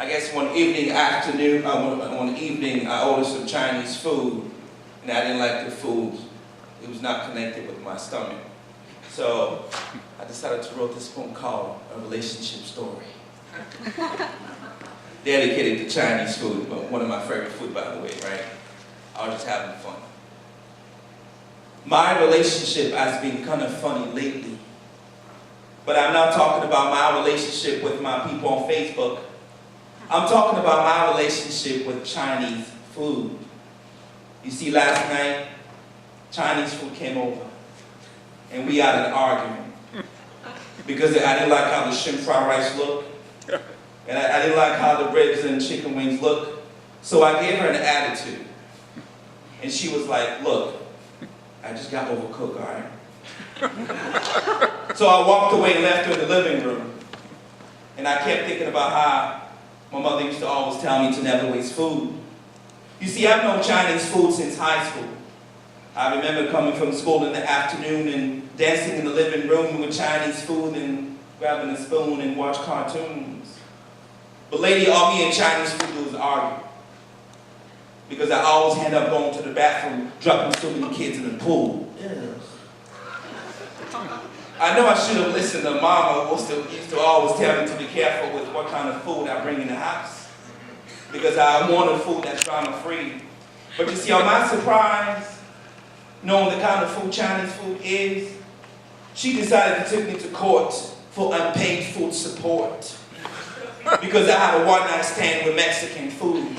I guess one evening, I ordered some Chinese food, and I didn't like the food. It was not connected with my stomach. So I decided to write this poem called A Relationship Story. Dedicated to Chinese food, but one of my favorite food, by the way, right? I was just having fun. My relationship has been kind of funny lately. But I'm not talking about my relationship with my people on Facebook. I'm talking about my relationship with Chinese food. You see, last night, Chinese food came over, and we had an argument. Because I didn't like how the shrimp fried rice looked, and I didn't like how the ribs and chicken wings looked. So I gave her an attitude. And she was like, look, I just got overcooked, all right? So I walked away and left her in the living room. And I kept thinking about how my mother used to always tell me to never waste food. You see, I've known Chinese food since high school. I remember coming from school in the afternoon and dancing in the living room with Chinese food and grabbing a spoon and watch cartoons. But lately, all me and Chinese food do is argue. Because I always end up going to the bathroom, dropping so many kids in the pool. Ew. I know I should have listened to Mama, who used to always tell me to be careful with what kind of food I bring in the house. Because I wanted food that's drama-free. But you see, on my surprise, knowing the kind of food Chinese food is, she decided to take me to court for unpaid food support. Because I had a one-night stand with Mexican food.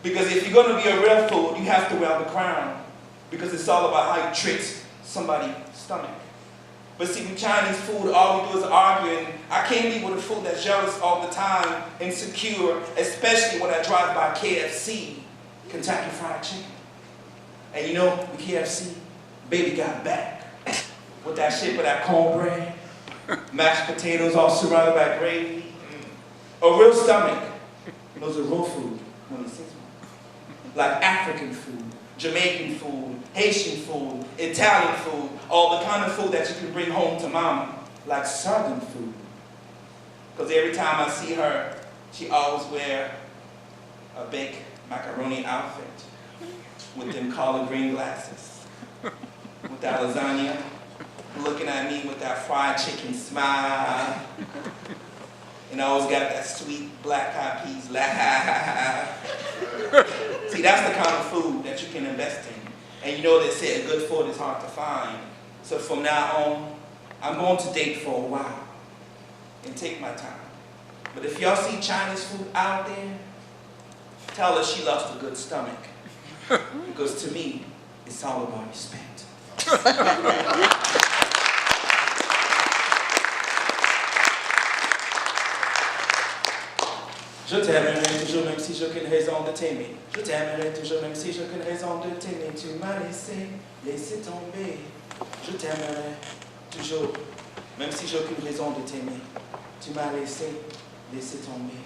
Because if you're going to be a real food, you have to wear the crown. Because it's all about how you treat somebody's stomach. But see, with Chinese food, all we do is argue, and I can't eat with a food that's jealous all the time, insecure, especially when I drive by KFC, Kentucky Fried Chicken. And you know, with KFC, baby got back with that shit with that cornbread, mashed potatoes all surrounded by gravy, a real stomach. Those are real food when it's 6 months. Like African food, Jamaican food, Haitian food, Italian food, all the kind of food that you can bring home to mama, like Southern food. Because every time I see her, she always wear a big macaroni outfit with them collard green glasses, with that lasagna, looking at me with that fried chicken smile, and I always got that sweet black eyed peas laugh. See, that's the kind of food that you can invest in. And you know they say a good food is hard to find. So from now on, I'm going to date for a while and take my time. But if y'all see Chinese food out there, tell her she loves a good stomach. Because to me, it's all about respect. Je t'aimerai toujours même si j'ai aucune raison de t'aimer. Je t'aimerai toujours même si j'ai aucune raison de t'aimer. Tu m'as laissé tomber. Je t'aimerai toujours même si j'ai aucune raison de t'aimer. Tu m'as laissé tomber.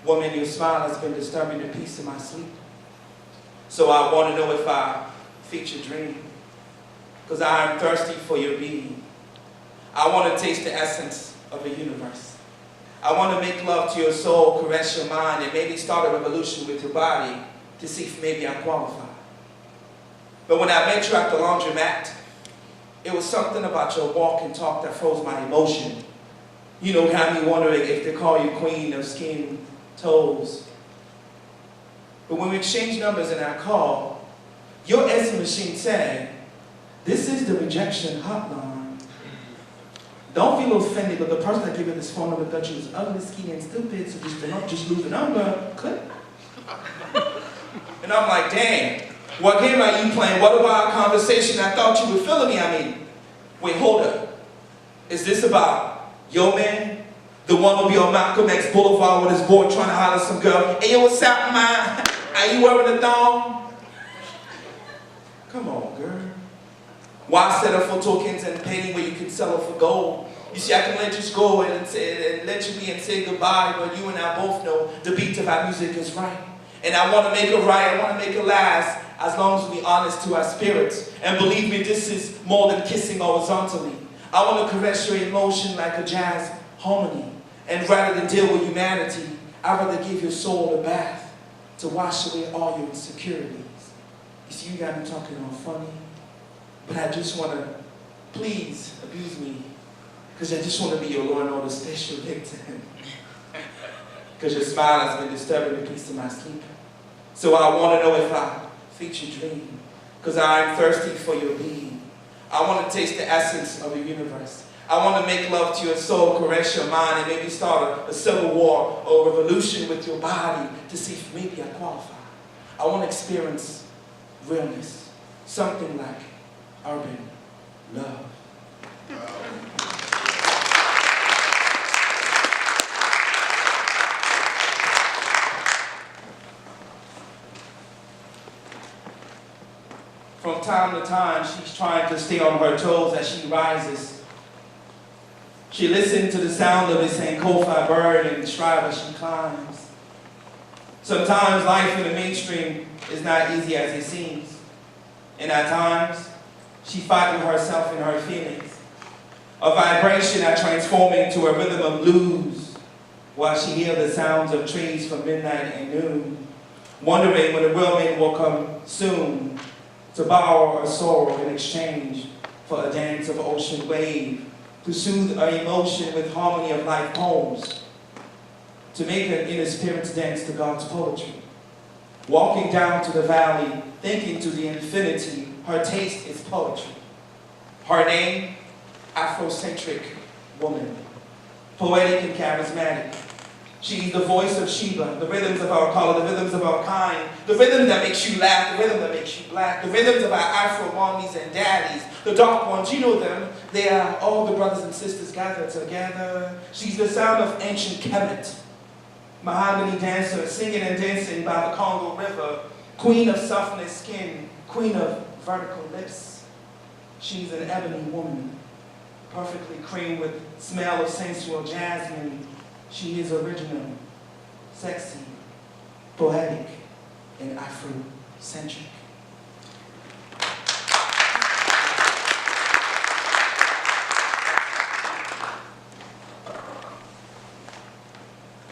Woman, your smile has been disturbing the peace of my sleep. So I want to know if I feature dream. Because I am thirsty for your being. I want to taste the essence of the universe. I want to make love to your soul, caress your mind, and maybe start a revolution with your body to see if maybe I qualify. But when I met you at the laundromat, it was something about your walk and talk that froze my emotion. You know, had me wondering if they call you queen of skin, toes. But when we exchanged numbers in our call, your answer machine said, "This is the rejection hotline. Don't feel offended, but the person that gave you this phone number thought you was ugly, skinny, and stupid, so just lose the number. Click." And I'm like, dang, what game are you playing? What about our conversation? I thought you were feeling me. I mean, wait, hold up. Is this about your man? The one who'll be on Malcolm X Boulevard with his boy trying to holler some girl. Hey, yo, what's up, man? Are you wearing a thong? Come on, girl. Why settle for tokens and penny where you can sell it for gold? You see, I can let you go and let you be and say goodbye, but you and I both know the beat of our music is right. And I want to make it right, I want to make it last, as long as we're honest to our spirits. And believe me, this is more than kissing horizontally. I want to caress your emotion like a jazz harmony. And rather than deal with humanity, I'd rather give your soul a bath to wash away all your insecurities. You see, you got me talking all funny, but I just want to, please abuse me, because I just want to be your Law and Order special victim. Because your smile has been disturbing the peace of my sleep. So I want to know if I feed your dream, because I'm thirsty for your being. I want to taste the essence of your universe. I want to make love to your soul, caress your mind, and maybe start a civil war or a revolution with your body to see if maybe I qualify. I want to experience realness, something like urban love. From time to time, she's trying to stay on her toes as she rises. She listens to the sound of the Sankofa bird and strive as she climbs. Sometimes life in the mainstream is not easy as it seems. And at times, she fights with herself and her feelings. A vibration that transforms into a rhythm of blues while she hears the sounds of trees from midnight and noon, wondering when the real man will come soon to borrow her sorrow in exchange for a dance of ocean wave, to soothe her emotion with harmony of life poems, to make her inner spirits dance to God's poetry. Walking down to the valley, thinking to the infinity, her taste is poetry. Her name, Afrocentric woman, poetic and charismatic. She's the voice of Sheba, the rhythms of our color, the rhythms of our kind, the rhythm that makes you laugh, the rhythm that makes you black, the rhythms of our Afro mommies and daddies, the dark ones, you know them. They are all the brothers and sisters gathered together. She's the sound of ancient Kemet, mahogany dancer, singing and dancing by the Congo River, queen of softness skin, queen of vertical lips. She's an ebony woman, perfectly creamed with smell of sensual jasmine. She is original, sexy, poetic, and Afrocentric.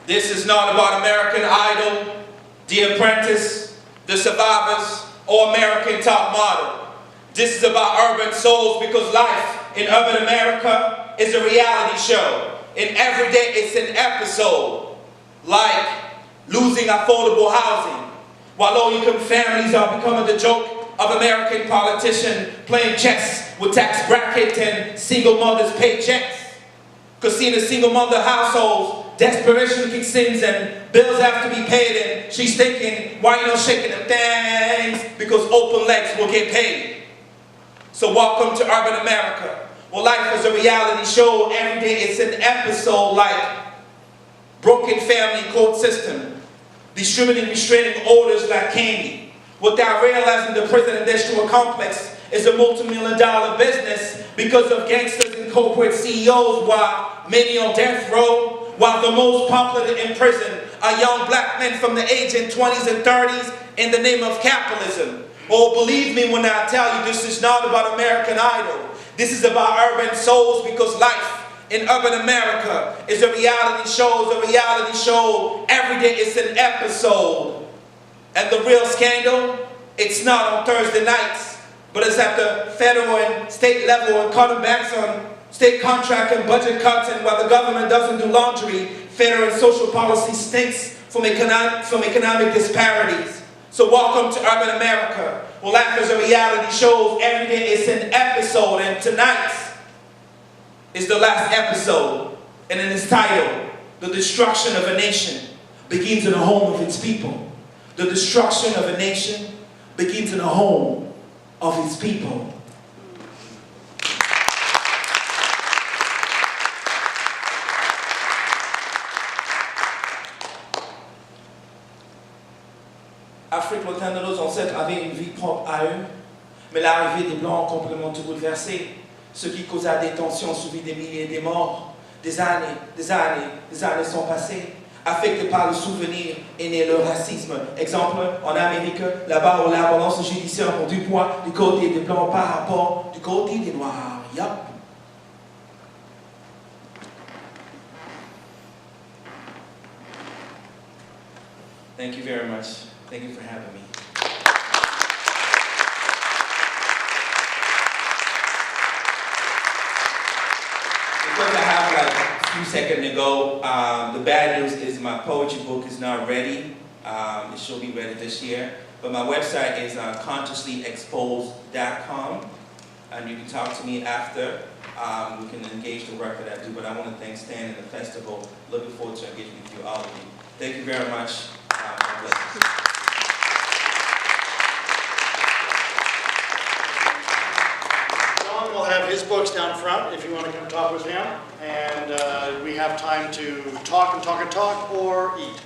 This is not about American Idol, The Apprentice, The Survivors, or American Top Model. This is about urban souls, because life in urban America is a reality show. And every day it's an episode, like losing affordable housing, while low-income families are becoming the joke of American politicians playing chess with tax brackets and single mothers' paychecks. Because seeing a single mother households, desperation kicks in and bills have to be paid, and she's thinking, why you not shaking them things? Because open legs will get paid. So welcome to urban America. Well, life is a reality show. Every day it's an episode, like broken family court system, distributing restraining orders like candy, without realizing the prison industrial complex is a multi-million-dollar business because of gangsters and corporate CEOs, while many on death row, while the most popular in prison are young black men from the age in 20s and 30s in the name of capitalism. Oh, believe me when I tell you, this is not about American Idol. This is about urban souls, because life in urban America is a reality show. It's a reality show. Every day it's an episode. And the real scandal, it's not on Thursday nights, but it's at the federal and state level, and cutting backs on state contract and budget cuts. And while the government doesn't do laundry, federal and social policy stinks from economic disparities. So welcome to urban America. Well, life is a reality show. Every day it's an episode, and tonight is the last episode. And in its title, The Destruction of a Nation Begins in the Home of Its People. The destruction of a nation begins in the home of its people. Afrique, lointaine de nos ancêtres, avait une vie propre à eux, mais l'arrivée des Blancs a complètement tout bouleversé, ce qui causa des tensions suivies des milliers de morts. Des années sont passées, affectés par le souvenir et né le racisme. Exemple, en Amérique, là-bas où la balance judiciaire prend du poids du côté des Blancs par rapport du côté des Noirs. Yup. Thank you very much. Thank you for having me. Because I have like a few seconds to go, the bad news is my poetry book is not ready. It should be ready this year. But my website is consciouslyexposed.com, and you can talk to me after. We can engage the work that I do, but I want to thank Stan and the festival. Looking forward to engaging with you, all of you. Thank you very much. God bless you. John will have his books down front if you want to come talk with him. And we have time to talk and talk and talk, or eat.